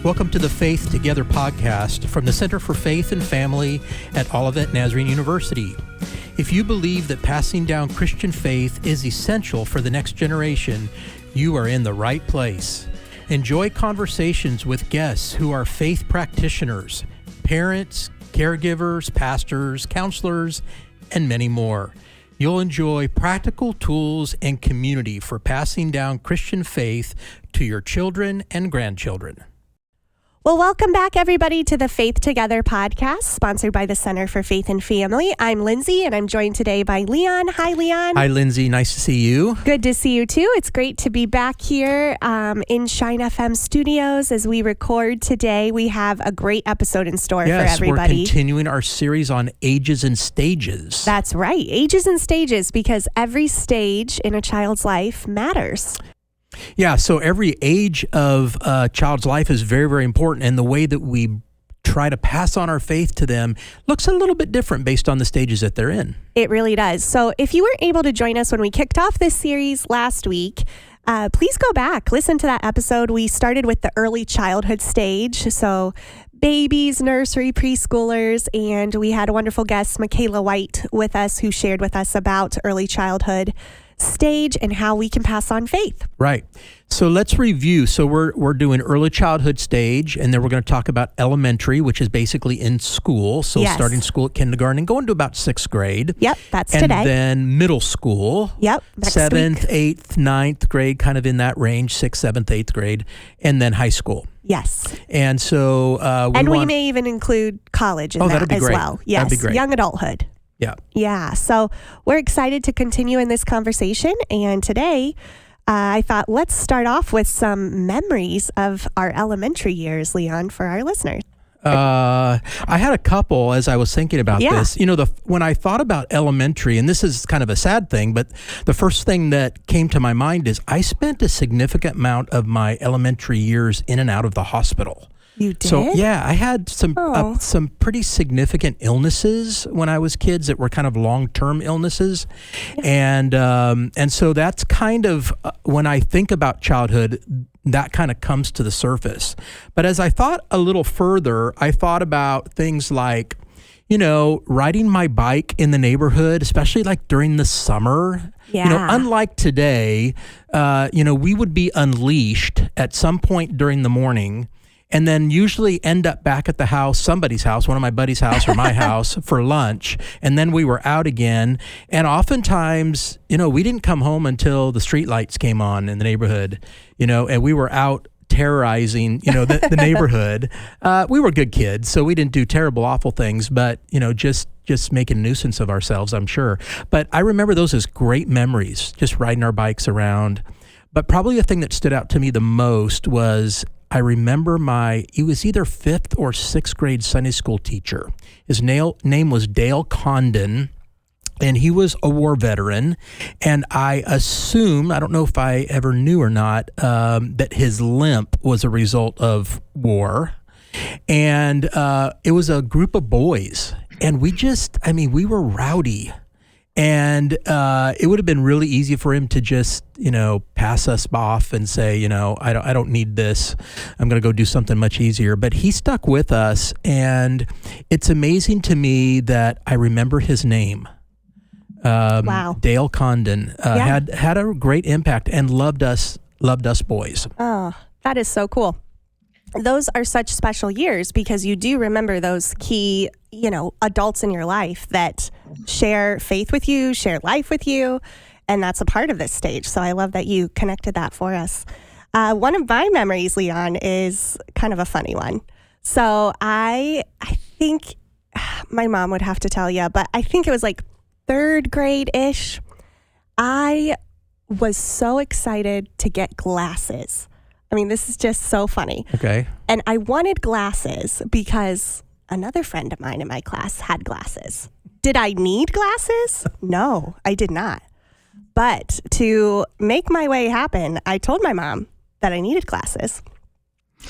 Welcome to the Faith Together podcast from the Center for Faith and Family at Olivet Nazarene University. If you believe that passing down Christian faith is essential for the next generation, you are in the right place. Enjoy conversations with guests who are faith practitioners, parents, caregivers, pastors, counselors, and many more. You'll enjoy practical tools and community for passing down Christian faith to your children and grandchildren. Well, welcome back, everybody, to the Faith Together podcast, sponsored by the Center for Faith and Family. I'm Lindsay, and I'm joined today by Leon. Hi, Leon. Hi, Lindsay. Nice to see you. Good to see you, too. It's great to be back here in Shine FM Studios as we record today. We have a great episode in store for everybody. We're continuing our series on ages and stages. That's right. Ages and stages, because every stage in a child's life matters. Yeah, so every age of a child's life is very, very important, and the way that we try to pass on our faith to them looks a little bit different based on the stages that they're in. It really does. So if you weren't able to join us when we kicked off this series last week, please go back, listen to that episode. We started with the early childhood stage, so babies, nursery, preschoolers, and we had a wonderful guest, Michaela White, with us, who shared with us about early childhood stage and how we can pass on faith. Right. So let's review. So we're doing early childhood stage, and then we're going to talk about elementary, which is basically in school. So starting school at kindergarten and going to about 6th grade. Yep, that's and today. And then middle school. Yep, next 7th, week. 8th, 9th grade, kind of in that range, 6th, 7th, 8th grade, and then high school. Yes. And so we may even include college in that as well. Yes, that'd be great. Young adulthood. Yeah. Yeah. So we're excited to continue in this conversation. And today, I thought let's start off with some memories of our elementary years, Leon, for our listeners. I had a couple as I was thinking about this. You know, when I thought about elementary, and this is kind of a sad thing, but the first thing that came to my mind is I spent a significant amount of my elementary years in and out of the hospital. You did? So, yeah, I had some pretty significant illnesses when I was kids that were kind of long-term illnesses. Yeah. And so that's kind of, when I think about childhood, that kind of comes to the surface. But as I thought a little further, I thought about things like, you know, riding my bike in the neighborhood, especially like during the summer. Yeah. You know, unlike today, we would be unleashed at some point during the morning, and then usually end up back at the house, somebody's house, one of my buddy's house or my house for lunch. And then we were out again. And oftentimes, you know, we didn't come home until the street lights came on in the neighborhood, you know, and we were out terrorizing, you know, the neighborhood. We were good kids, so we didn't do terrible, awful things, but, you know, just making a nuisance of ourselves, I'm sure. But I remember those as great memories, just riding our bikes around. But probably the thing that stood out to me the most was I remember he was either 5th or 6th grade Sunday school teacher. His name was Dale Condon, and he was a war veteran. And I assume, I don't know if I ever knew or not, that his limp was a result of war. And it was a group of boys. And we were rowdy. And it would have been really easy for him to just, you know, pass us off and say, you know, I don't need this. I'm going to go do something much easier. But he stuck with us, and it's amazing to me that I remember his name. Wow. Dale Condon had a great impact and loved us boys. Oh, that is so cool. Those are such special years because you do remember those key, you know, adults in your life that share faith with you, share life with you, and that's a part of this stage. So I love that you connected that for us. One of my memories, Leon, is kind of a funny one. So I think my mom would have to tell you, but I think it was like 3rd grade-ish. I was so excited to get glasses. I mean, this is just so funny. Okay. And I wanted glasses because another friend of mine in my class had glasses. Did I need glasses? No, I did not. But to make my way happen, I told my mom that I needed glasses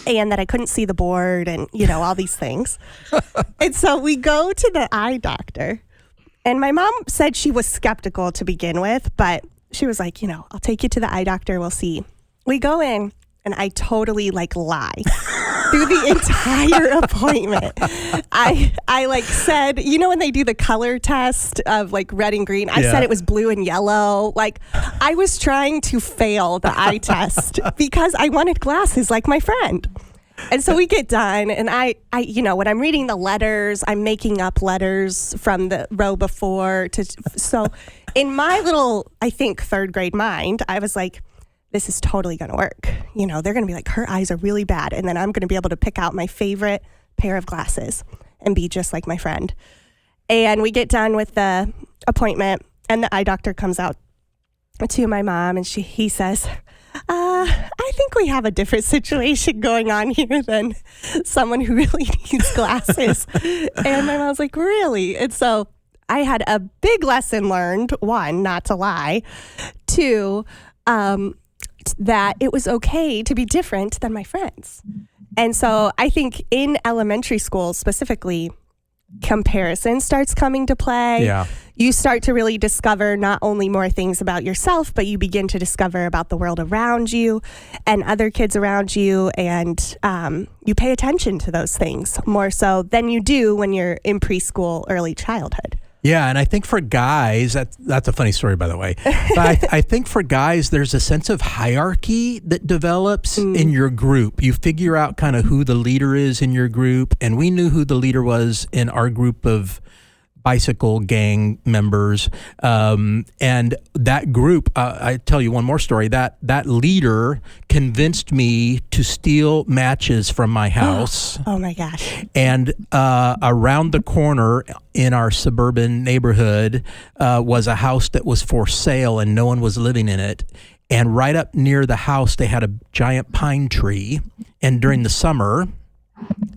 and that I couldn't see the board and, you know, all these things. And so we go to the eye doctor. And my mom said she was skeptical to begin with, but she was like, you know, I'll take you to the eye doctor. We'll see. We go in. and I totally lie through the entire appointment. I said, when they do the color test of red and green, I said it was blue and yellow. I was trying to fail the eye test because I wanted glasses like my friend. And so we get done, and I when I'm reading the letters, I'm making up letters from the row before. So in my little, I think, third grade mind, I was like, this is totally going to work. They're going to be like, her eyes are really bad. And then I'm going to be able to pick out my favorite pair of glasses and be just like my friend. And we get done with the appointment, and the eye doctor comes out to my mom, and he says, I think we have a different situation going on here than someone who really needs glasses. And my mom's like, really? And so I had a big lesson learned. One, not to lie. Two, that it was okay to be different than my friends. And so I think in elementary school specifically, comparison starts coming to play. Yeah. You start to really discover not only more things about yourself, but you begin to discover about the world around you and other kids around you. And you pay attention to those things more so than you do when you're in preschool, early childhood. Yeah, and I think for guys, that's a funny story, by the way. But I think for guys, there's a sense of hierarchy that develops in your group. You figure out kind of who the leader is in your group, and we knew who the leader was in our group of bicycle gang members. And that group, I tell you one more story, that leader convinced me to steal matches from my house. Oh my gosh. And around the corner in our suburban neighborhood was a house that was for sale and no one was living in it. And right up near the house, they had a giant pine tree. And during the summer,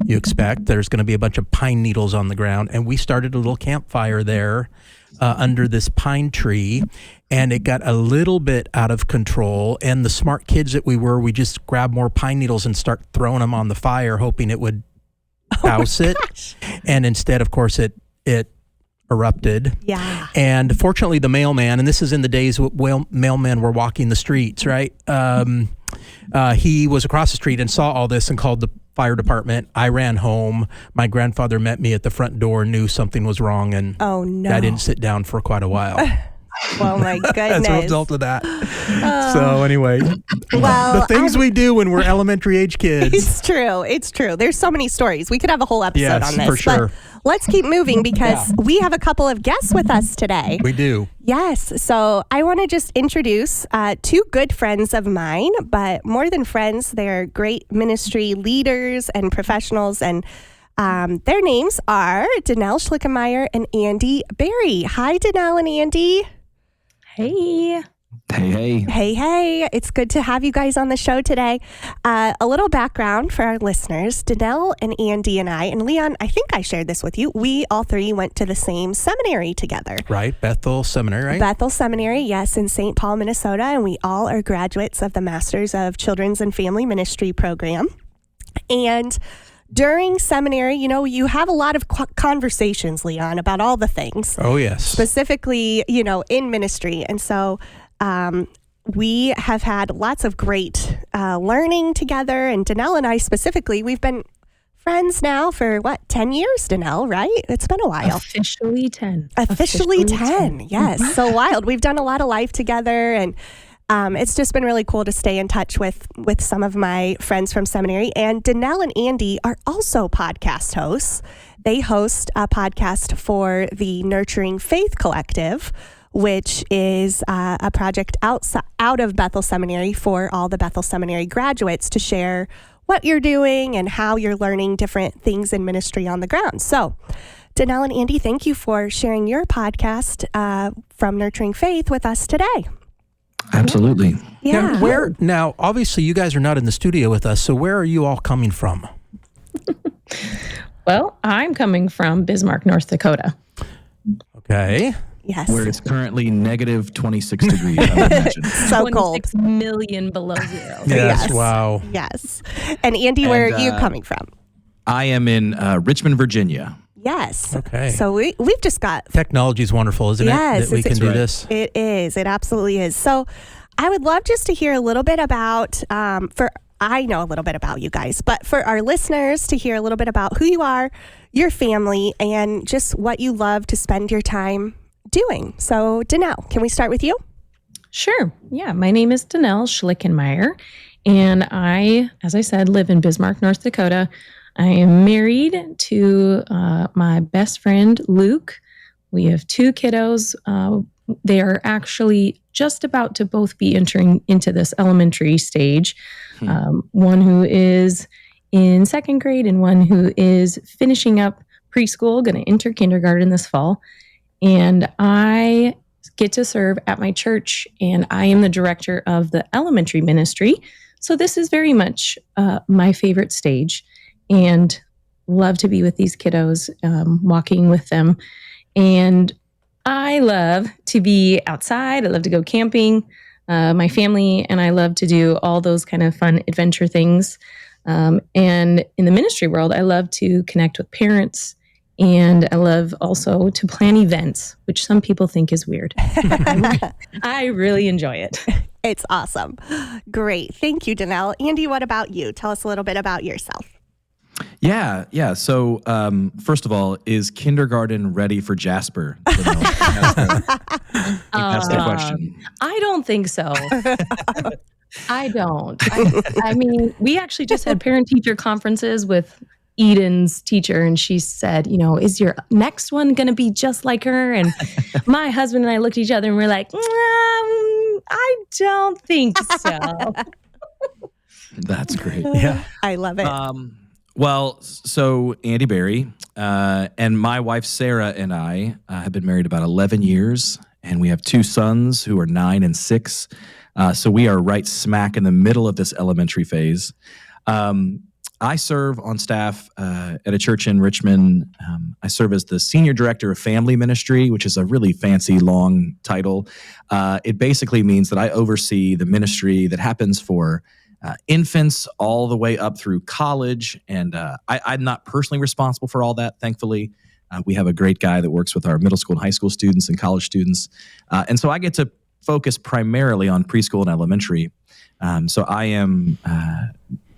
you expect there's going to be a bunch of pine needles on the ground. And we started a little campfire there under this pine tree. And it got a little bit out of control. And the smart kids that we were, we just grabbed more pine needles and start throwing them on the fire, hoping it would douse it. And instead, of course, it erupted. Yeah. And fortunately, the mailman, and this is in the days when mailmen were walking the streets, right? He was across the street and saw all this and called the fire department. I ran home. My grandfather met me at the front door, knew something was wrong, and oh, no. I didn't sit down for quite a while. Oh my goodness. As a result of that. So anyway, well, the things we do when we're elementary age kids. It's true. There's so many stories. We could have a whole episode on this. For sure. But let's keep moving because we have a couple of guests with us today. We do. Yes. So I want to just introduce two good friends of mine, but more than friends, they're great ministry leaders and professionals. And their names are Danelle Schlichenmayer and Andy Berry. Hi, Danelle and Andy. Hey. Hey. It's good to have you guys on the show today. A little background for our listeners. Danelle and Andy and I, and Leon, I think I shared this with you. We all three went to the same seminary together. Right. Bethel Seminary, right? Bethel Seminary, yes, in St. Paul, Minnesota. And we all are graduates of the Masters of Children's and Family Ministry program. And during seminary, you have a lot of conversations, Leon, about all the things. Oh, yes. Specifically, in ministry. And so we have had lots of great learning together. And Danelle and I specifically, we've been friends now for 10 years, Danelle, right? It's been a while. Officially 10. Officially 10. Yes. So wild. We've done a lot of life together, and it's just been really cool to stay in touch with some of my friends from seminary. And Danelle and Andy are also podcast hosts. They host a podcast for the Nurturing Faith Collective, which is a project out of Bethel Seminary for all the Bethel Seminary graduates to share what you're doing and how you're learning different things in ministry on the ground. So, Danelle and Andy, thank you for sharing your podcast from Nurturing Faith with us today. Absolutely. Yeah. Now, obviously, you guys are not in the studio with us, so where are you all coming from? Well, I'm coming from Bismarck, North Dakota. Okay. Yes. Where it's currently negative 26 degrees, I would imagine. So cold. 26 million below zero. Yes. Wow. Yes. And Andy, where are you coming from? I am in Richmond, Virginia. Yes. Okay. So we've just got... Technology is wonderful, isn't it? That we can do this. It is. It absolutely is. So I would love just to hear a little bit about, for I know a little bit about you guys, but for our listeners to hear a little bit about who you are, your family, and just what you love to spend your time doing. So, Danelle, can we start with you? Sure. Yeah. My name is Danelle Schlichenmayer, and I, as I said, live in Bismarck, North Dakota. I am married to my best friend, Luke. We have 2 kiddos. They are actually just about to both be entering into this elementary stage. One who is in 2nd grade and one who is finishing up preschool, going to enter kindergarten this fall. And I get to serve at my church, and I am the director of the elementary ministry. So this is very much my favorite stage, and love to be with these kiddos, walking with them. And I love to be outside. I love to go camping. My family and I love to do all those kind of fun adventure things. And in the ministry world, I love to connect with parents. And I love also to plan events, which some people think is weird. I really enjoy it. It's awesome. Great. Thank you, Danelle. Andy, what about you? Tell us a little bit about yourself. Yeah. So, first of all, is kindergarten ready for Jasper? That's the question. I don't think so. I don't. I mean, we actually just had parent-teacher conferences with Eden's teacher, and she said, is your next one going to be just like her? And my husband and I looked at each other and we're like, I don't think so. That's great. Yeah. I love it. Well, so Andy Berry and my wife Sarah and I have been married about 11 years, and we have 2 sons who are 9 and 6. So we are right smack in the middle of this elementary phase. I serve on staff at a church in Richmond. I serve as the Senior Director of Family Ministry, which is a really fancy, long title. It basically means that I oversee the ministry that happens for infants all the way up through college. And I'm not personally responsible for all that, thankfully. We have a great guy that works with our middle school and high school students and college students. And so I get to focus primarily on preschool and elementary. So I am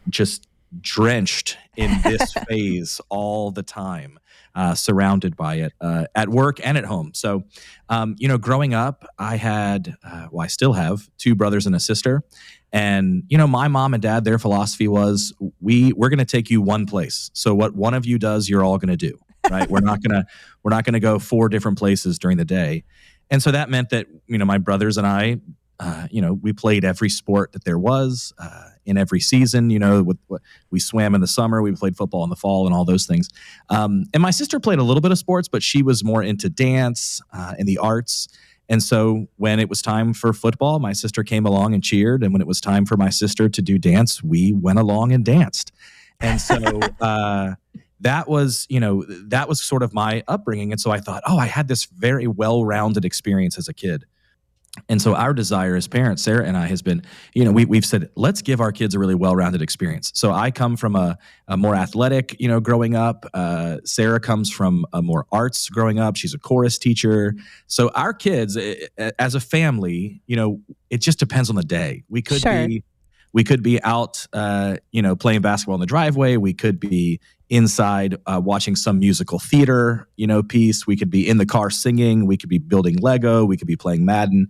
just drenched in this phase all the time, surrounded by it at work and at home. So, growing up, I had, I still have 2 brothers and a sister. And, my mom and dad, their philosophy was, we're going to take you one place. So what one of you does, you're all going to do, right? We're not going to go 4 different places during the day. And so that meant that, my brothers and I, we played every sport that there was in every season. We swam in the summer, we played football in the fall, and all those things. And my sister played a little bit of sports, but she was more into dance and the arts. And so when it was time for football, my sister came along and cheered. And when it was time for my sister to do dance, we went along and danced. And so that was sort of my upbringing. And so I thought, I had this very well-rounded experience as a kid. And so our desire as parents, Sarah and I, has been, we've said, let's give our kids a really well-rounded experience. So I come from a more athletic, growing up. Sarah comes from a more arts growing up. She's a chorus teacher. So our kids, as a family, it just depends on the day. We could be out, playing basketball in the driveway. We could be inside watching some musical theater, piece. We could be in the car singing. We could be building Lego. We could be playing Madden,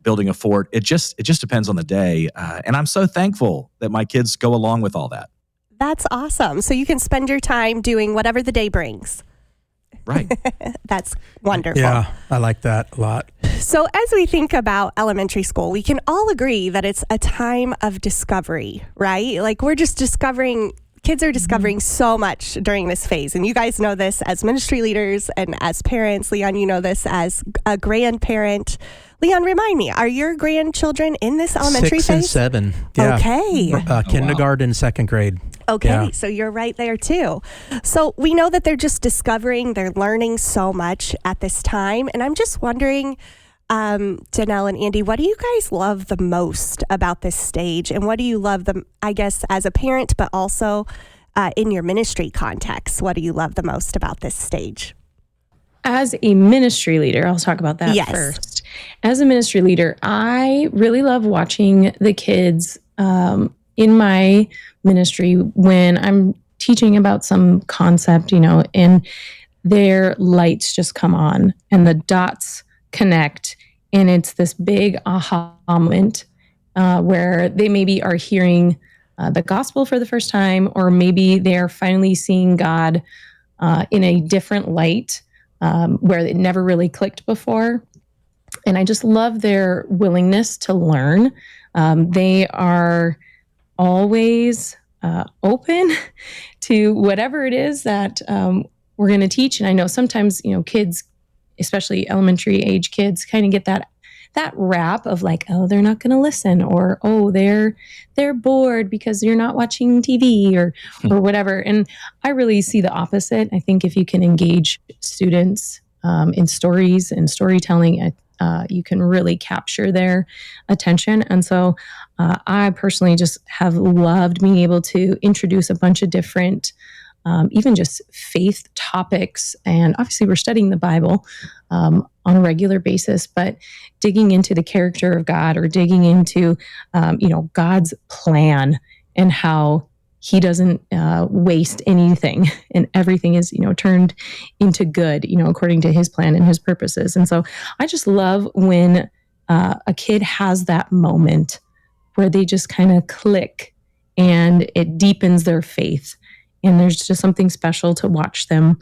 building a fort. It just depends on the day. And I'm so thankful that my kids go along with all that. That's awesome. So you can spend your time doing whatever the day brings. Right. That's wonderful. Yeah, I like that a lot. So as we think about elementary school, we can all agree that it's a time of discovery, right? Like we're just discovering, kids are discovering so much during this phase. And you guys know this as ministry leaders and as parents. Leon, you know this as a grandparent. Leon, remind me, are your grandchildren in this elementary 6 phase? and 7. Yeah. Okay. Kindergarten, 2nd grade. Okay, Yeah. So you're right there too. So we know that they're just discovering, they're learning so much at this time. And I'm just wondering, Danelle and Andy, what do you guys love the most about this stage? And what do you love I guess, as a parent, but also in your ministry context? What do you love the most about this stage? As a ministry leader, I'll talk about that first. As a ministry leader, I really love watching the kids in my ministry, when I'm teaching about some concept, and their lights just come on and the dots connect, and it's this big aha moment where they maybe are hearing the gospel for the first time, or maybe they're finally seeing God in a different light where it never really clicked before. And I just love their willingness to learn. They are always open to whatever it is that we're going to teach. And I know sometimes, kids, especially elementary age kids, kind of get that rap of like, oh, they're not going to listen, or oh, they're bored because you're not watching TV or whatever. And I really see the opposite. I think if you can engage students in stories and storytelling, you can really capture their attention. And so I personally just have loved being able to introduce a bunch of different, even just faith topics. And obviously we're studying the Bible on a regular basis, but digging into the character of God, or digging into, God's plan and how he doesn't waste anything, and everything is, turned into good, according to his plan and his purposes. And so I just love when a kid has that moment where they just kind of click and it deepens their faith. And there's just something special to watch them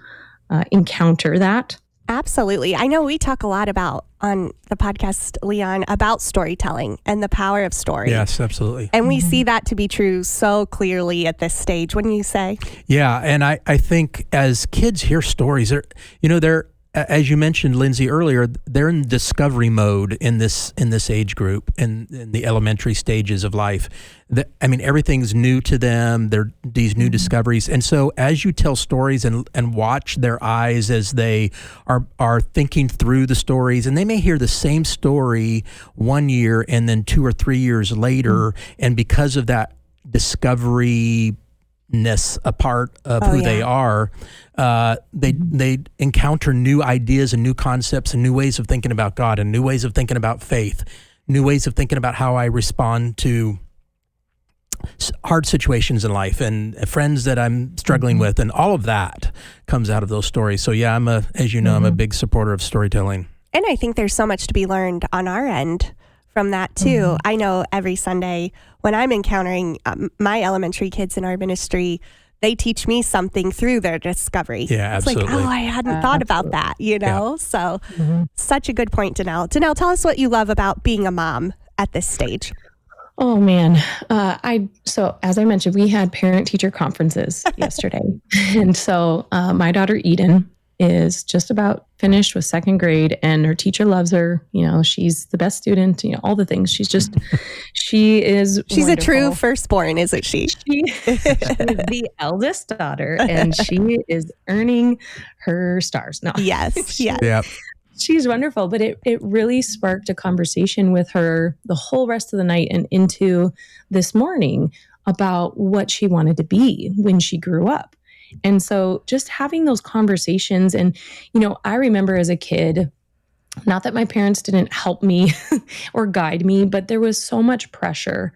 encounter that. Absolutely. I know we talk a lot about on the podcast, Leon, about storytelling and the power of story. Yes, absolutely. And we see that to be true so clearly at this stage, wouldn't you say? Yeah, and I think as kids hear stories, they're as you mentioned, Lindsay, earlier, they're in discovery mode in this age group, in the elementary stages of life. Everything's new to them. They're these new discoveries. And so as you tell stories and watch their eyes as they are thinking through the stories, and they may hear the same story 1 year and then 2 or 3 years later, and because of that discovery a part of who they are, they encounter new ideas and new concepts and new ways of thinking about God and new ways of thinking about faith, new ways of thinking about how I respond to hard situations in life and friends that I'm struggling with, and all of that comes out of those stories. So yeah, I'm a big supporter of storytelling. And I think there's so much to be learned on our end from that too. I know every Sunday when I'm encountering my elementary kids in our ministry, they teach me something through their discovery. Yeah, absolutely. It's like, oh, I hadn't thought about that, Yeah. So such a good point, Danelle. Danelle, tell us what you love about being a mom at this stage. Oh man. So as I mentioned, we had parent-teacher conferences yesterday. And so my daughter Eden is just about finished with second grade, and her teacher loves her. She's the best student, all the things. She's She's wonderful. A true firstborn, isn't she? She is the eldest daughter, and she is earning her stars. No. Yes. Yes. Yeah. She's wonderful, but it really sparked a conversation with her the whole rest of the night and into this morning about what she wanted to be when she grew up. And so just having those conversations, and, I remember as a kid, not that my parents didn't help me or guide me, but there was so much pressure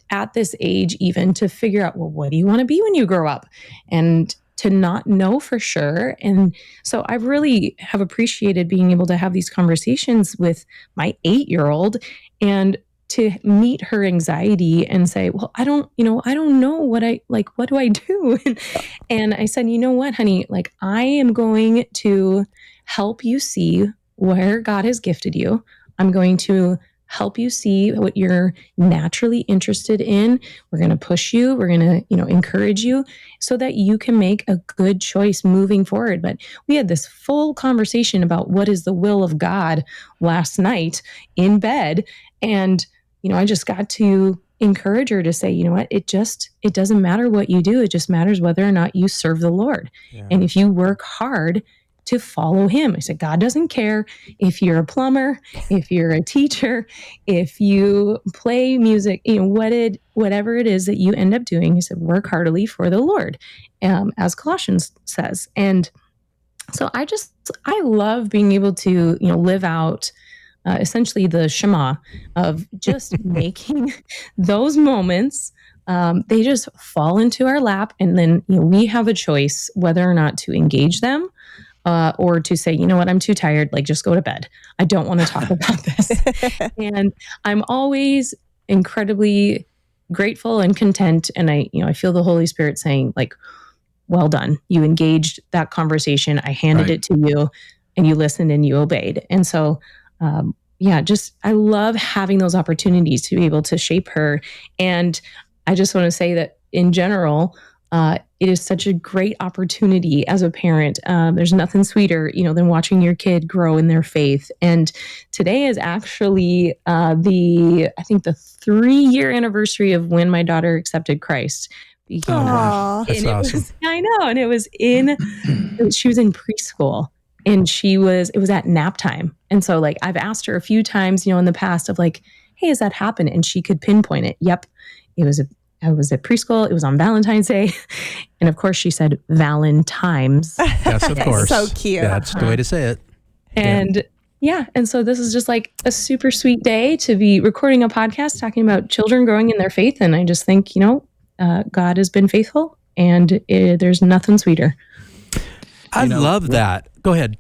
at this age even to figure out, well, what do you want to be when you grow up? And to not know for sure. And so I really have appreciated being able to have these conversations with my 8-year-old and to meet her anxiety and say, well, I don't know what do I do? And I said, you know what, honey, I am going to help you see where God has gifted you. I'm going to help you see what you're naturally interested in. We're going to push you. We're going to, encourage you so that you can make a good choice moving forward. But we had this full conversation about what is the will of God last night in bed. And I just got to encourage her to say, you know what, it doesn't matter what you do. It just matters whether or not you serve the Lord. Yeah. And if you work hard to follow him. I said, God doesn't care if you're a plumber, if you're a teacher, if you play music, whatever it is that you end up doing. He said, work heartily for the Lord, as Colossians says. And so I love being able to, live out essentially the Shema of just making those moments they just fall into our lap. And then we have a choice whether or not to engage them or to say, you know what, I'm too tired. Like, just go to bed. I don't want to talk about this. And I'm always incredibly grateful and content. And I feel the Holy Spirit saying, like, well done. You engaged that conversation. I handed it to you and you listened and you obeyed. And so, I love having those opportunities to be able to shape her. And I just want to say that in general, it is such a great opportunity as a parent. There's nothing sweeter, than watching your kid grow in their faith. And today is actually the 3-year anniversary of when my daughter accepted Christ. Aww. That's awesome. I know. And it was she was in preschool. And it was at nap time. And so like, I've asked her a few times, in the past of like, hey, has that happened? And she could pinpoint it. Yep. I was at preschool. It was on Valentine's Day. And of course she said Valentine's. Yes, of course. So cute. That's the way to say it. And and so this is just like a super sweet day to be recording a podcast talking about children growing in their faith. And I just think, God has been faithful and there's nothing sweeter. I love that. Go ahead.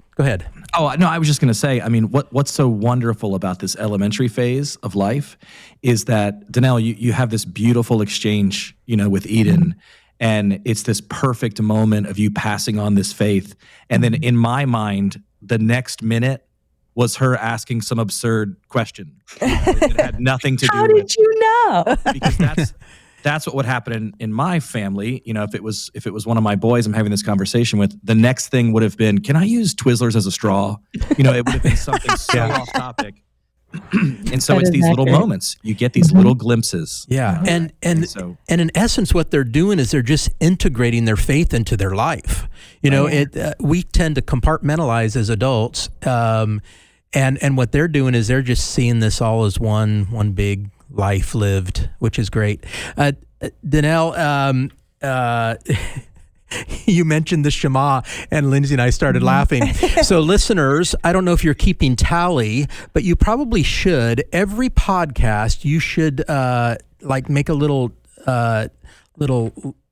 Oh, no, I was just going to say, I mean, what's so wonderful about this elementary phase of life is that, Danelle, you have this beautiful exchange, with Eden, and it's this perfect moment of you passing on this faith. And then in my mind, the next minute was her asking some absurd question. It had nothing to do with... How did you know? Because that's what would happen in my family. If it was one of my boys I'm having this conversation with, the next thing would have been, can I use Twizzlers as a straw? It would have been something so off topic. And so it's these little moments. You get these little glimpses. Yeah. And in essence, what they're doing is they're just integrating their faith into their life. We tend to compartmentalize as adults. And what they're doing is they're just seeing this all as one big life lived, which is great. Danelle, you mentioned the Shema, and Lindsay and I started laughing. So listeners, I don't know if you're keeping tally, but you probably should. Every podcast, you should make a little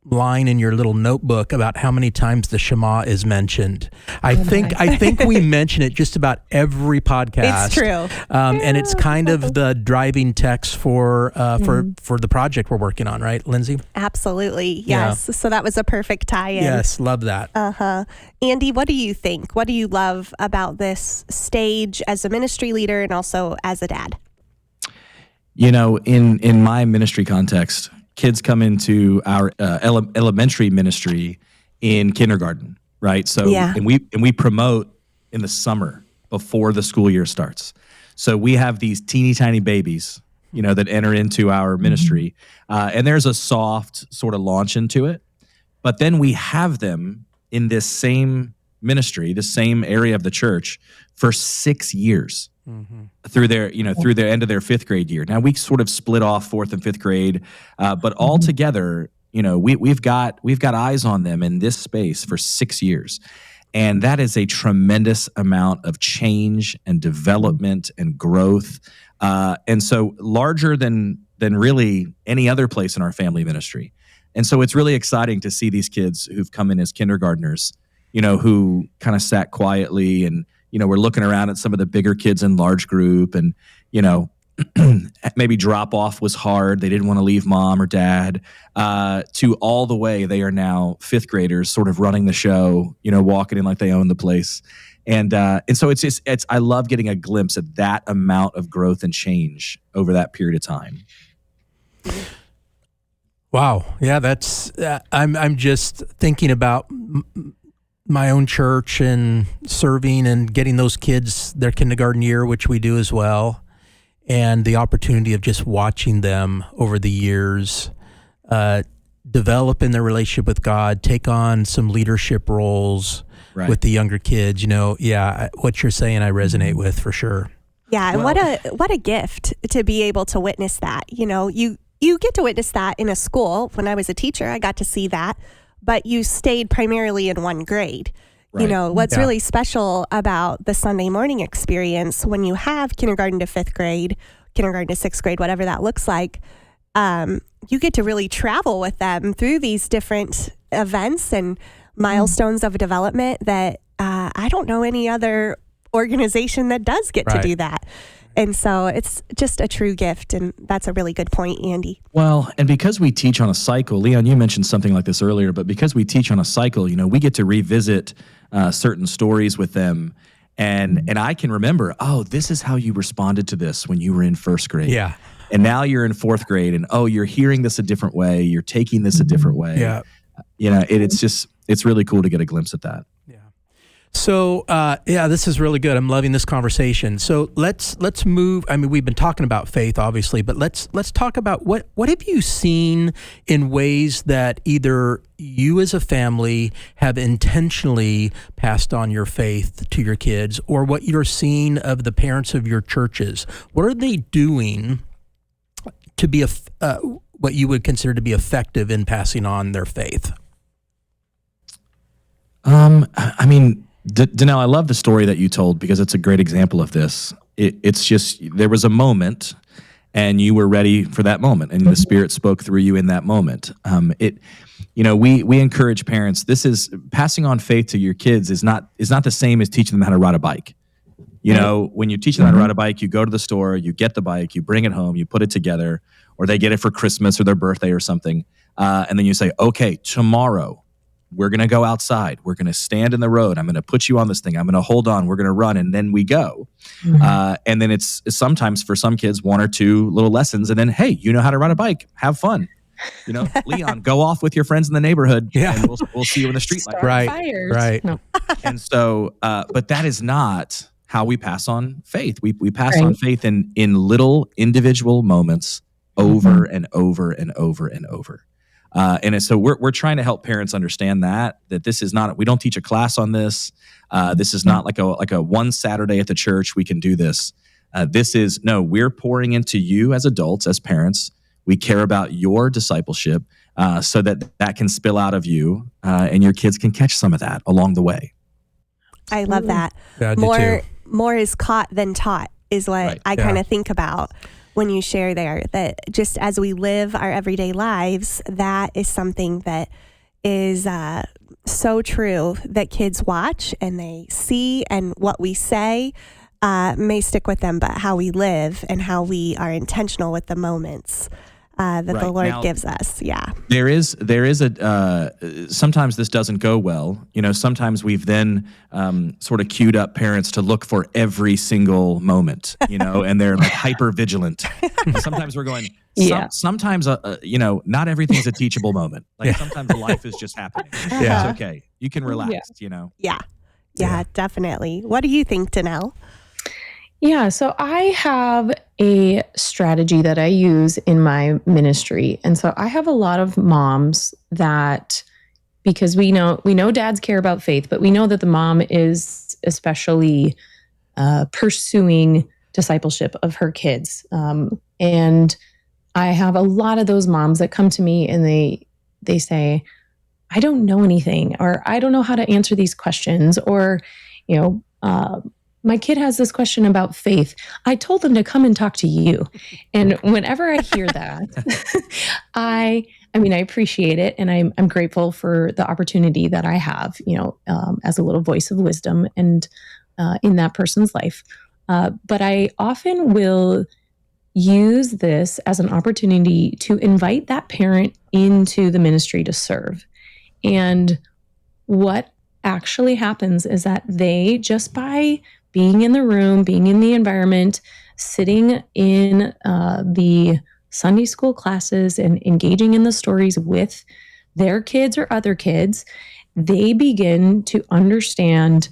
line in your little notebook about how many times the Shema is mentioned. I think we mention it just about every podcast. It's true. And it's kind of the driving text for the project we're working on, right, Lindsay? Absolutely. Yes. Yeah. So that was a perfect tie-in. Yes, love that. Andy, what do you think? What do you love about this stage as a ministry leader and also as a dad? In my ministry context, kids come into our elementary ministry in kindergarten, right? So, and we promote in the summer before the school year starts. So we have these teeny tiny babies, that enter into our ministry, and there's a soft sort of launch into it. But then we have them in this same ministry, the same area of the church, for 6 years. Through their end of their 5th grade year. Now we sort of split off 4th and 5th grade, but all together, we've got eyes on them in this space for 6 years, and that is a tremendous amount of change and development and growth, and so larger than really any other place in our family ministry. And so it's really exciting to see these kids who've come in as kindergartners, who kind of sat quietly and. We're looking around at some of the bigger kids in large group and, maybe drop off was hard. They didn't want to leave mom or dad, to all the way they are now 5th graders sort of running the show, walking in like they own the place. And so I love getting a glimpse at that amount of growth and change over that period of time. Wow. Yeah, that's, I'm just thinking about my own church and serving and getting those kids their kindergarten year, which we do as well, and the opportunity of just watching them over the years develop in their relationship with God, take on some leadership roles with the younger kids. What you're saying I resonate with for sure. Yeah, and what a gift to be able to witness that. You get to witness that in a school. When I was a teacher, I got to see that. But you stayed primarily in one grade. Right. What's really special about the Sunday morning experience when you have kindergarten to 5th grade, kindergarten to 6th grade, whatever that looks like, you get to really travel with them through these different events and milestones of development that I don't know any other organization that does get to do that. And so it's just a true gift. And that's a really good point, Andy. Well, and because we teach on a cycle, Leon, you mentioned something like this earlier, but because we teach on a cycle, we get to revisit certain stories with them. And I can remember, this is how you responded to this when you were in first grade. Yeah. And now you're in fourth grade and, you're hearing this a different way. You're taking this a different way. Yeah. It's really cool to get a glimpse at that. Yeah. So, this is really good. I'm loving this conversation. So let's move. I mean, we've been talking about faith, obviously, but let's talk about what have you seen in ways that either you as a family have intentionally passed on your faith to your kids, or what you're seeing of the parents of your churches. What are they doing to be what you would consider to be effective in passing on their faith? Danelle, I love the story that you told because it's a great example of this. It's just, there was a moment and you were ready for that moment and the Spirit spoke through you in that moment. We encourage parents, this is passing on faith to your kids is not the same as teaching them how to ride a bike. When you're teaching them how to ride a bike, you go to the store, you get the bike, you bring it home, you put it together, or they get it for Christmas or their birthday or something. And then you say, okay, tomorrow we're going to go outside. We're going to stand in the road. I'm going to put you on this thing. I'm going to hold on. We're going to run. And then we go. And then it's sometimes for some kids, 1 or 2 little lessons. And then, hey, you know how to ride a bike. Have fun. Leon, go off with your friends in the neighborhood. Yeah. And we'll see you in the street. Start Right. fires. Right. No. And so, but that is not how we pass on faith. We pass on faith in little individual moments over and over and over and over. And so we're trying to help parents understand that this is not, we don't teach a class on this. This is not like a one Saturday at the church, we can do this. We're pouring into you as adults, as parents. We care about your discipleship so that can spill out of you and your kids can catch some of that along the way. I love that. Yeah, I do too. More is caught than taught is what Right. I kind of think about when you share there, that just as we live our everyday lives, that is something that is so true, that kids watch and they see, and what we say may stick with them, but how we live and how we are intentional with the moments that the Lord Now, gives us. Yeah. There is sometimes this doesn't go well. Sometimes we've then sort of queued up parents to look for every single moment, and they're like hyper vigilant. Sometimes we're going, sometimes, not everything's a teachable moment. Like sometimes life is just happening. Yeah. It's okay. You can relax, Yeah, definitely. What do you think, Danelle? Yeah, so I have a strategy that I use in my ministry. And so I have a lot of moms that, because we know dads care about faith, but we know that the mom is especially pursuing discipleship of her kids. And I have a lot of those moms that come to me and they say, I don't know anything, or I don't know how to answer these questions, or, my kid has this question about faith. I told them to come and talk to you. And whenever I hear that, I appreciate it. And I'm grateful for the opportunity that I have, as a little voice of wisdom and in that person's life. But I often will use this as an opportunity to invite that parent into the ministry to serve. And what actually happens is that they, just by being in the room, being in the environment, sitting in the Sunday school classes and engaging in the stories with their kids or other kids, they begin to understand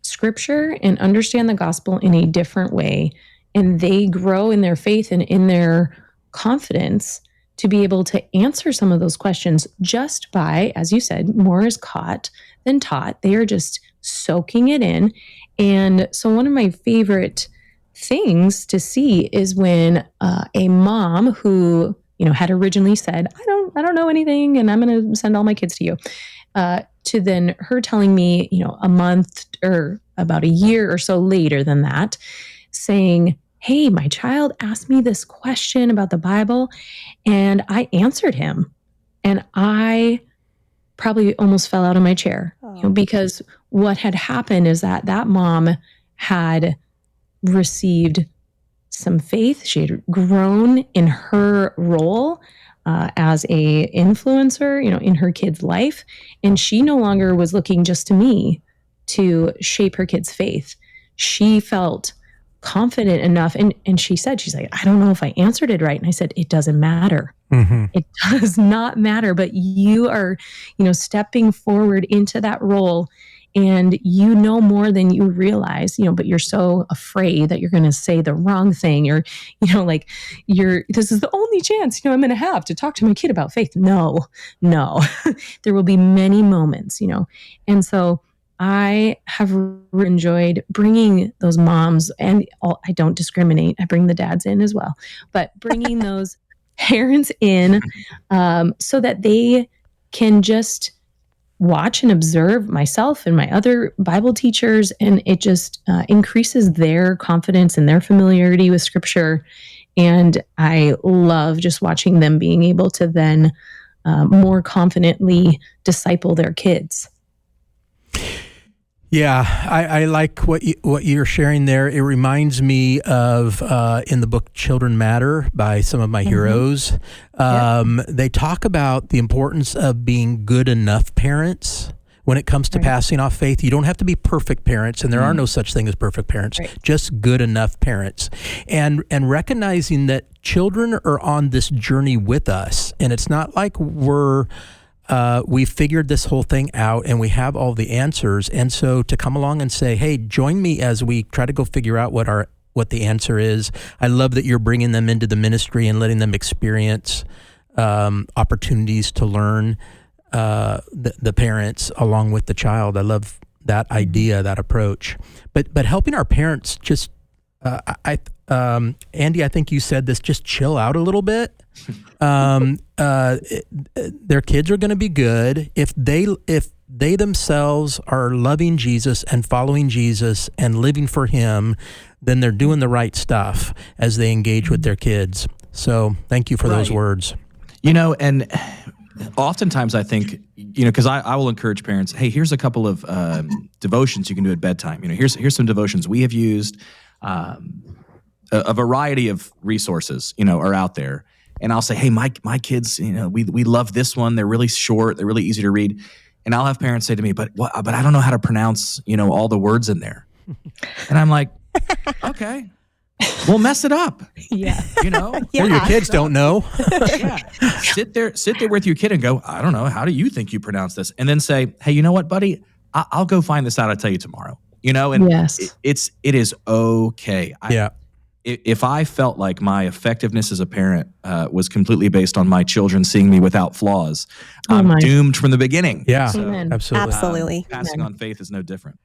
Scripture and understand the gospel in a different way. And they grow in their faith and in their confidence to be able to answer some of those questions just by, as you said, more is caught than taught. They are just soaking it in. And so one of my favorite things to see is when a mom who, had originally said, I don't know anything, and I'm going to send all my kids to you, to then her telling me, a month or about a year or so later than that, saying, hey, my child asked me this question about the Bible, and I answered him. And I probably almost fell out of my chair, because what had happened is that mom had received some faith. She had grown in her role as a influencer, in her kid's life. And she no longer was looking just to me to shape her kid's faith. She felt confident enough. And she's like, I don't know if I answered it right. And I said, it doesn't matter. Mm-hmm. It does not matter, but you are, stepping forward into that role, and you know more than you realize, but you're so afraid that you're going to say the wrong thing, or, this is the only chance, I'm going to have to talk to my kid about faith. No, there will be many moments, and so I have enjoyed bringing those moms, and I don't discriminate. I bring the dads in as well, but bringing those parents in so that they can just watch and observe myself and my other Bible teachers, and it just increases their confidence and their familiarity with Scripture. And I love just watching them being able to then more confidently disciple their kids. Yeah, I like what you're sharing there. It reminds me of in the book Children Matter by some of my heroes. They talk about the importance of being good enough parents when it comes to passing off faith. You don't have to be perfect parents, and there are no such thing as perfect parents, just good enough parents. And recognizing that children are on this journey with us, and it's not like we figured this whole thing out and we have all the answers. And so to come along and say, hey, join me as we try to go figure out what the answer is. I love that you're bringing them into the ministry and letting them experience opportunities to learn, the parents along with the child. I love that idea, that approach. But helping our parents just, Andy, I think you said this, just chill out a little bit. Their kids are going to be good if they themselves are loving Jesus and following Jesus and living for Him. Then they're doing the right stuff as they engage with their kids. So thank you for those words. And oftentimes I think, because I will encourage parents, hey, here's a couple of devotions you can do at bedtime. Here's some devotions we have used. A variety of resources, are out there. And I'll say, hey, my kids, we love this one. They're really short. They're really easy to read. And I'll have parents say to me, but I don't know how to pronounce, all the words in there. And I'm like, okay, well, mess it up. Yeah. Your kids don't know. Sit there with your kid and go, I don't know. How do you think you pronounce this? And then say, hey, you know what, buddy? I'll go find this out. I'll tell you tomorrow. And yes. It is okay. If I felt like my effectiveness as a parent was completely based on my children seeing me without flaws, I'm doomed from the beginning. Yeah, so, absolutely. Passing on faith is no different.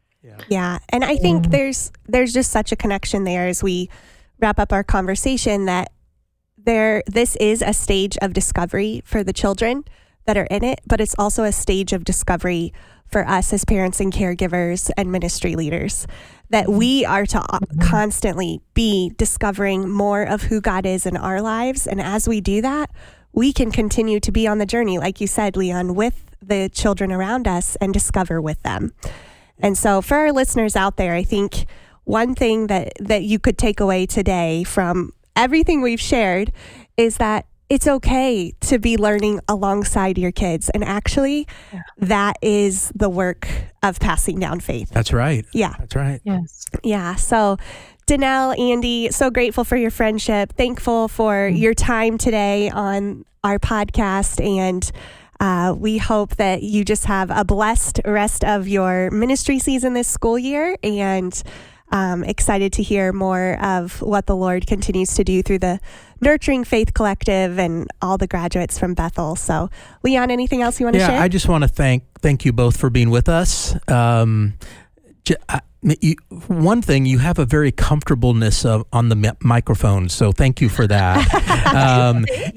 Yeah, and I think there's just such a connection there as we wrap up our conversation that this is a stage of discovery for the children that are in it, but it's also a stage of discovery for us as parents and caregivers and ministry leaders, that we are to constantly be discovering more of who God is in our lives. And as we do that, we can continue to be on the journey, like you said, Leon, with the children around us and discover with them. And so for our listeners out there, I think one thing that you could take away today from everything we've shared is that it's okay to be learning alongside your kids. And actually, that is the work of passing down faith. That's right. Yeah. That's right. Yes. Yeah. So, Danelle, Andy, so grateful for your friendship. Thankful for your time today on our podcast. And we hope that you just have a blessed rest of your ministry season this school year. And excited to hear more of what the Lord continues to do through the Nurturing Faith Collective and all the graduates from Bethel. So, Leon, anything else you want to share? Yeah, I just want to thank you both for being with us. one thing, you have a very comfortableness on the microphone, so thank you for that.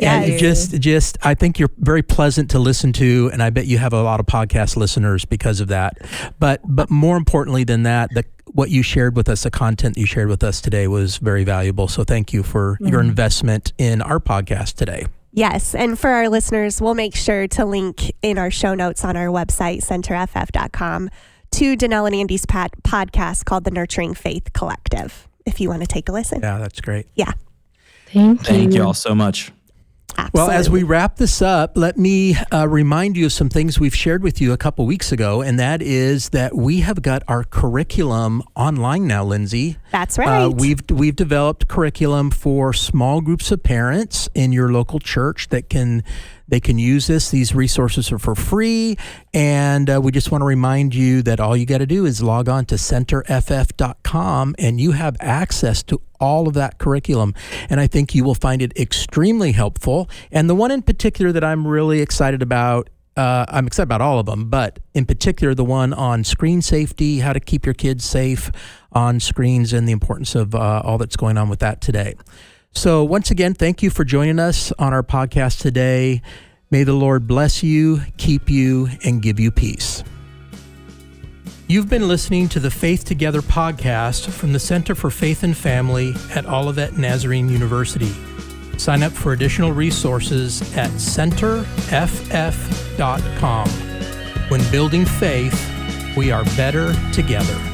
And just, I think you're very pleasant to listen to, and I bet you have a lot of podcast listeners because of that. But more importantly than that, what you shared with us, the content you shared with us today was very valuable. So thank you for your investment in our podcast today. Yes, and for our listeners, we'll make sure to link in our show notes on our website, centerff.com, to Danelle and Andy's podcast called The Nurturing Faith Collective, if you want to take a listen. Yeah, that's great. Yeah. Thank you all so much. Absolutely. Well, as we wrap this up, let me remind you of some things we've shared with you a couple weeks ago, and that is that we have got our curriculum online now, Lindsay. That's right. We've developed curriculum for small groups of parents in your local church that can use this. These resources are for free, and we just want to remind you that all you got to do is log on to centerff.com, and you have access to all of that curriculum. And I think you will find it extremely helpful. And the one in particular that I'm really excited about, I'm excited about all of them, but in particular, the one on screen safety, how to keep your kids safe on screens, and the importance of all that's going on with that today. So once again, thank you for joining us on our podcast today. May the Lord bless you, keep you, and give you peace. You've been listening to the Faith Together podcast from the Center for Faith and Family at Olivet Nazarene University. Sign up for additional resources at centerff.com. When building faith, we are better together.